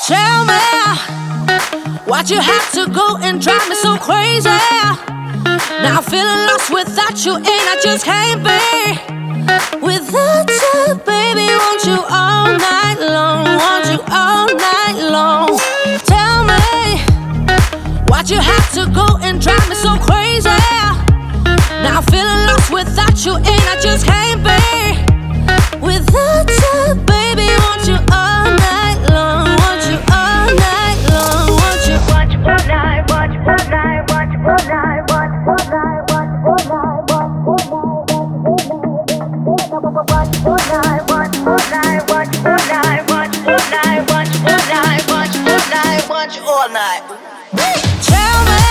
Tell me, why'd you have to go and drive me so crazy? Now I'm feeling lost without you, and I just can't be without you, baby. Want you all night long, want you all night long. Tell me, why'd you have to go and drive me so crazy? Now I'm feeling lost without you, and I just can't be without you, baby. Want you all night long, want you all night long, want you. Watch all night, watch all night, watch all night, watch all night, watch all night, watch all night, watch all night, watch all night, watch all night, watch all night, watch all night, watch all night. Tell me,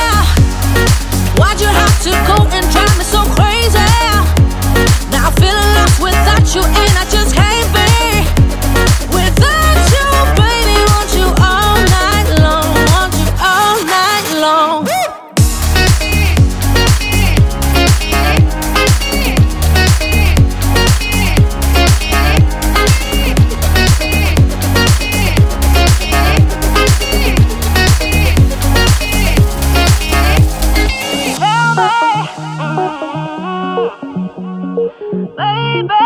why'd you have to go and drive me so crazy? Now I'm feeling lost without you, and I just can't be without you, baby. Want you all night long, want you all night long. Baby,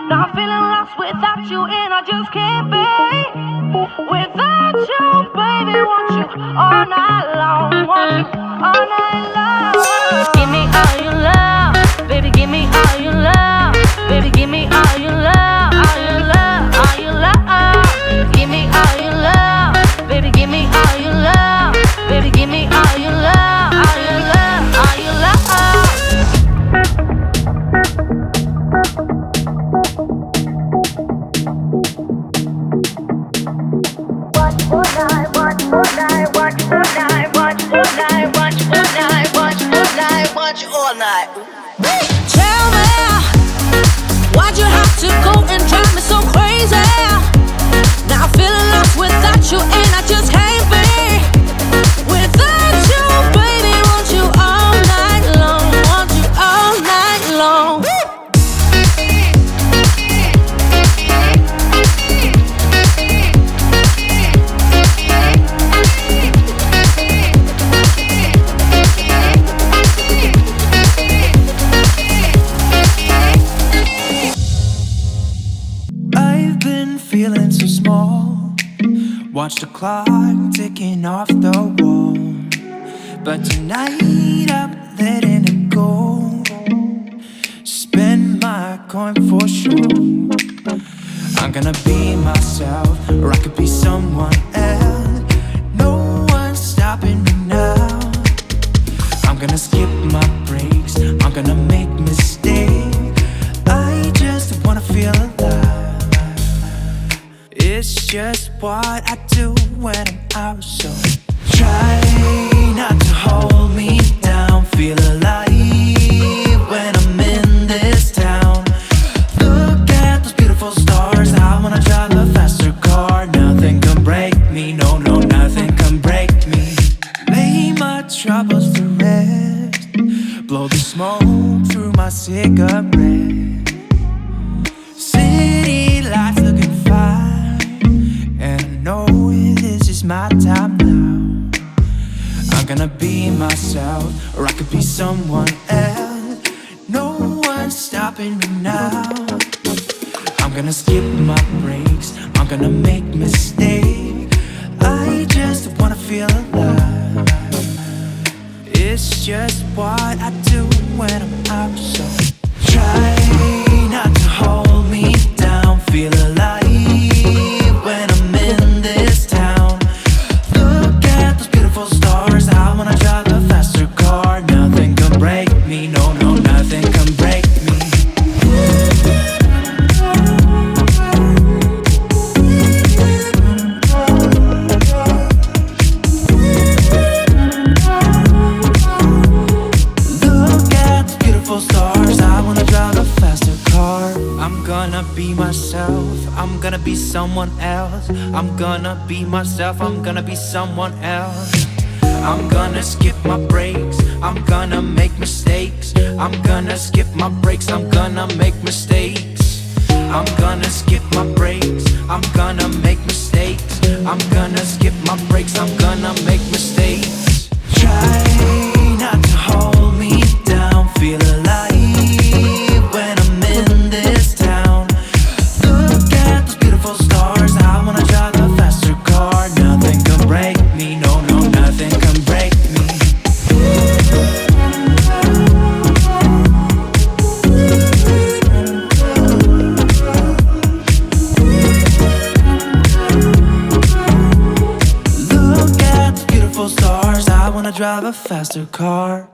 now I'm feeling lost without you, and I just can't be without you, baby. Want you all night long, want you all night long. Give me all your love, baby. Give me all your love, baby. Give me all your love, all your love, all your love. Give me all your love, baby. Give me all your love, baby. Give me all your love, all your love, all your love. All night. Tell me, why'd you have to go and drive me so crazy? Now I'm feeling lost without you, and I just can't be without you, baby. Want you all night long, want you all night long. Feeling so small, watch the clock ticking off the wall. But tonight I'm letting it go. Spend my coin for sure. I'm gonna be myself, or I could be someone else. No one's stopping me now. I'm gonna skip my breaks, I'm gonna make mistakes. I just wanna feel alive. It's just what I do when I'm out, so try not to hold me down. Feel alive when I'm in this town. Look at those beautiful stars. I wanna drive a faster car. Nothing can break me, no, no, nothing can break me. Lay my troubles to rest. Blow the smoke through my cigarette. City lights looking fine. No, this is my time now. I'm gonna be myself, or I could be someone else. No one's stopping me now. I'm gonna skip my breaks, I'm gonna make mistakes. I just wanna feel alive. It's just what I do when I'm out, so try not to hold me down. Feel alive when I'm in this town. Look at those beautiful stars. I wanna drive a faster car. Nothing can break me, no, no, nothing can break me. Look at those beautiful stars. I wanna drive a faster car. I'm gonna be myself, I'm gonna be someone else. I'm gonna be myself, I'm gonna be someone else. I'm gonna skip my breaks, I'm gonna make mistakes. I'm gonna skip my breaks, I'm gonna make mistakes. I'm gonna skip my breaks, I'm gonna make mistakes. I'm drive a faster car.